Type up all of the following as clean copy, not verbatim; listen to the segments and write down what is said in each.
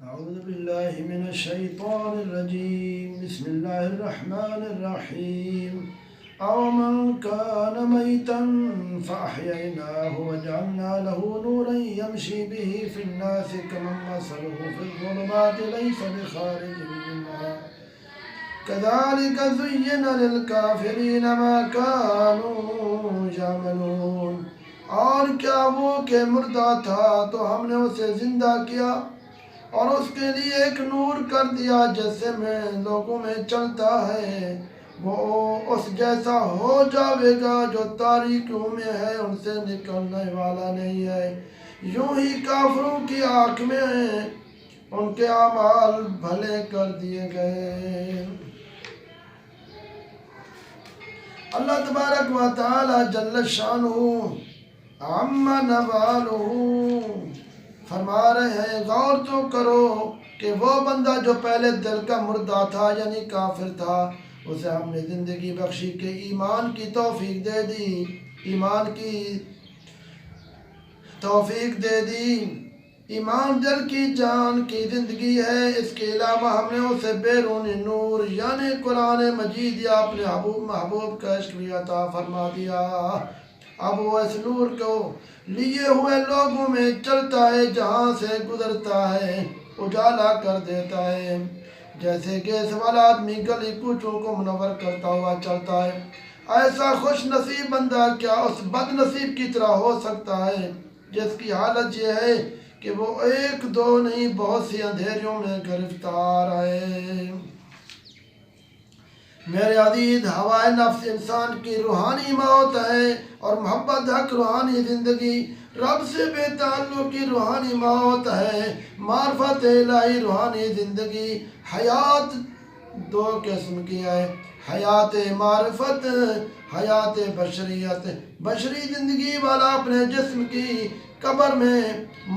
أعوذ بالله من الشيطان الرجيم. بسم الله الرحمن الرحيم. أو من كان ميتا فأحييناه وجعلنا له نورا يمشي به في الناس كمن مثله في الظلمات ليس بخارج منها كذلك زين للكافرين ما كانوا يعملون. اور کیا وہ کہ مردہ تھا تو ہم نے اسے زندہ کیا اور اس کے لیے ایک نور کر دیا جیسے میں لوگوں میں چلتا ہے، وہ اس جیسا ہو جاوے گا جو تاریکیوں میں ہے، ان سے نکلنے والا نہیں ہے۔ یوں ہی کافروں کی آنکھ میں ان کے اعمال بھلے کر دیے گئے۔ اللہ تبارک و تعالی جل شانہ عما نوالہ فرما رہے ہیں، غور تو کرو کہ وہ بندہ جو پہلے دل کا مردہ تھا یعنی کافر تھا، اسے ہم نے زندگی بخشی کہ ایمان کی توفیق دے دی، ایمان کی توفیق دے دی۔ ایمان دل کی جان کی زندگی ہے، اس کے علاوہ ہم نے اسے بیرون نور یعنی قرآن مجید یا اپنے محبوب کا عشق بھی عطا فرما دیا۔ اب وہ اس نور کو لیے ہوئے لوگوں میں چلتا ہے، جہاں سے گزرتا ہے اجالا کر دیتا ہے، جیسے گیس والا آدمی گلی کوچوں کو منور کرتا ہوا چلتا ہے۔ ایسا خوش نصیب بندہ کیا اس بد نصیب کی طرح ہو سکتا ہے جس کی حالت یہ ہے کہ وہ ایک دو نہیں بہت سی اندھیریوں میں گرفتار ہے۔ میرے عزیز، ہوائے نفس انسان کی روحانی موت ہے اور محبت حق روحانی زندگی، رب سے بے تعلق کی روحانی موت ہے، معرفت الہی روحانی زندگی۔ حیات دو قسم کی ہے، حیات معرفت، حیات بشریت۔ بشری زندگی والا اپنے جسم کی قبر میں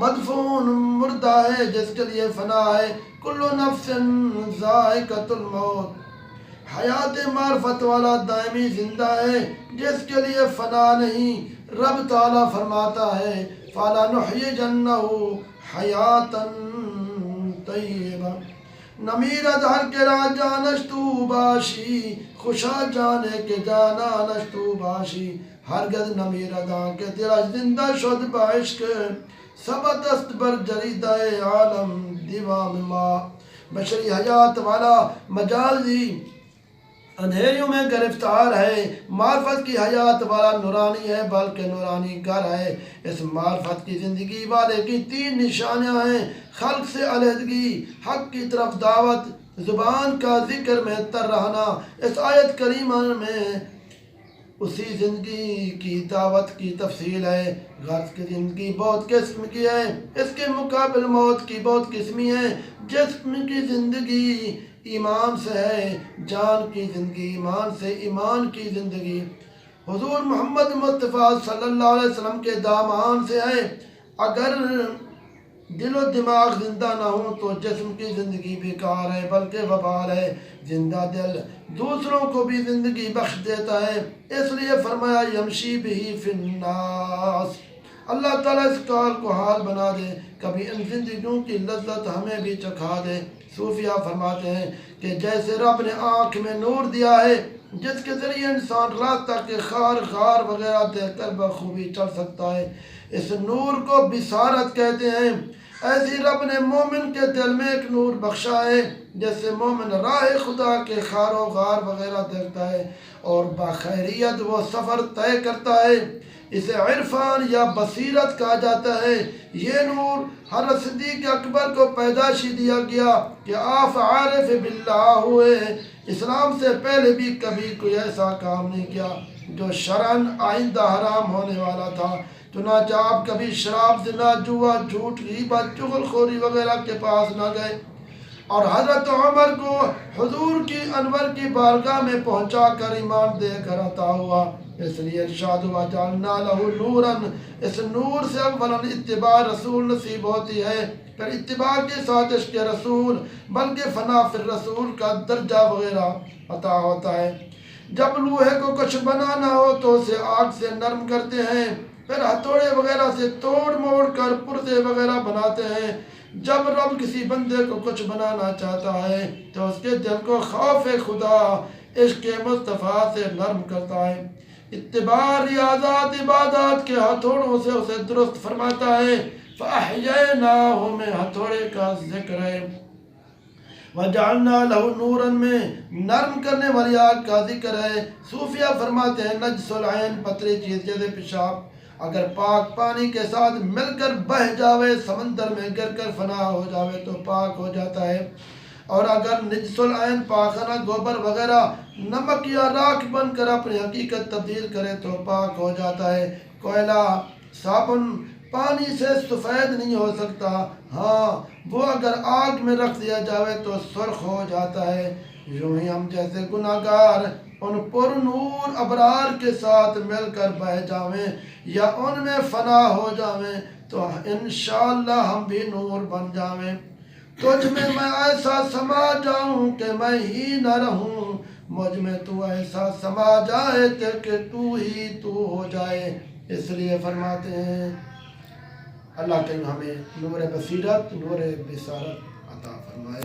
مدفون مردہ ہے جس کے لیے فنا ہے، کل نفس ذائقۃ الموت۔ حیات معرفت والا دائمی زندہ ہے جس کے لیے فنا نہیں۔ رب تعالیٰ فرماتا ہے فَلَنُحْيِيَنَّهُ حَيَاتً طَيِّبَةً نمیرد ہر کے را جانش تو باشی، خوشا جانے کے جانانش تو باشی، ہرگز نمیرد آن کے تیرا زندہ شد بعشق، ثبت است بر جریدہ عالم دیوام ما۔ بشری حیات والا مجازی اندھیریوں میں گرفتار ہے، معرفت کی حیات والا نورانی ہے بلکہ نورانی گھر ہے۔ اس معرفت کی زندگی والے کی تین نشانیاں ہیں: خلق سے علیحدگی، حق کی طرف دعوت، زبان کا ذکر میں تر رہنا۔ اس آیت کریمہ میں اسی زندگی کی دعوت کی تفصیل ہے۔ غرض کی زندگی بہت قسم کی ہے، اس کے مقابل موت کی بہت قسمی ہے۔ جسم کی زندگی ایمان سے ہے، جان کی زندگی ایمان سے، ایمان کی زندگی حضور محمد مصطفیٰ صلی اللہ علیہ وسلم کے دامان سے ہے۔ اگر دل و دماغ زندہ نہ ہو تو جسم کی زندگی بیکار ہے بلکہ وبال ہے۔ زندہ دل دوسروں کو بھی زندگی بخش دیتا ہے، اس لیے فرمایا یمشی بہی فی الناس۔ اللہ تعالیٰ اس کال کو حال بنا دے، کبھی ان زندگیوں کی لذت ہمیں بھی چکھا دے۔ صوفیہ فرماتے ہیں کہ جیسے رب نے آنکھ میں نور دیا ہے جس کے ذریعے انسان راستہ کے خار غار وغیرہ دیکھ کر بخوبی چل سکتا ہے، اس نور کو بصارت کہتے ہیں۔ ایسی رب نے مومن کے دل میں ایک نور بخشا ہے جس سے مومن راہ خدا کے خار و غار وغیرہ دیکھتا ہے اور بخیریت وہ سفر طے کرتا ہے۔ اسے عرفان یا بصیرت کہا جاتا ہے۔ یہ نور حضرت صدیق اکبر کو پیدائشی دیا گیا کہ آپ عارف باللہ ہوئے، اسلام سے پہلے بھی کبھی کوئی ایسا کام نہیں کیا جو شرعاً آئندہ حرام ہونے والا تھا۔ چنانچہ آپ کبھی شراب، زنا، جوا، جھوٹ، غیبت، چغل خوری وغیرہ کے پاس نہ گئے، اور حضرت عمر کو حضور کی انور کی بارگاہ میں پہنچا کر ایمان دے کر عطا ہوا۔ اس لیے ارشاد ہوا جعلنا لہ نوراً، اس نور سے اولاً اتباع رسول نصیب ہوتی ہے، پھر اتباع کے ساتھ عشق رسول بلکہ فنا فی الرسول کا درجہ وغیرہ عطا ہوتا ہے۔ جب لوہے کو کچھ بنانا ہو تو اسے آگ سے نرم کرتے ہیں، پھر ہتھوڑے وغیرہ سے توڑ موڑ کر پرزے وغیرہ بناتے ہیں۔ جب رب کسی بندے کو کچھ بنانا چاہتا ہے تو اس کے دل کو خوف خدا عشق مصطفیٰ سے نرم کرتا ہے، اتباع ریاضات عبادات کے ہتھوڑوں سے اسے درست فرماتا ہے۔ فَأَحْيَيْنَاهُ میں ہتھوڑے کا ذکر ہے، وَجَعَلْنَا لَهُ نُورًا میں نرم کرنے والی آگ کا ذکر ہے۔ صوفیہ فرماتے ہیں نجس العین پتلی چیز جیسے پیشاب اگر پاک پانی کے ساتھ مل کر بہہ جاوے، سمندر میں گر کر فنا ہو جاوے تو پاک ہو جاتا ہے، اور اگر نجس العین پاخانہ گوبر وغیرہ نمک یا راکھ بن کر اپنی حقیقت تبدیل کرے تو پاک ہو جاتا ہے۔ کوئلہ صابن پانی سے سفید نہیں ہو سکتا، ہاں وہ اگر آگ میں رکھ دیا جاوے تو سرخ ہو جاتا ہے۔ یوں ہی ہم جیسے گناہگار ان پر نور ابرار کے ساتھ مل کر بہ جاویں یا ان میں فنا ہو جاویں تو انشاءاللہ ہم بھی نور بن جاویں۔ تجھ میں ایسا سما جاؤں کہ میں ہی نہ رہوں، مجھ میں تو ایسا سما جائے کہ تو ہی تو ہو جائے۔ اس لیے فرماتے ہیں اللہ تعالی ہمیں نور بصیرت، نور بصارت عطا فرمائے۔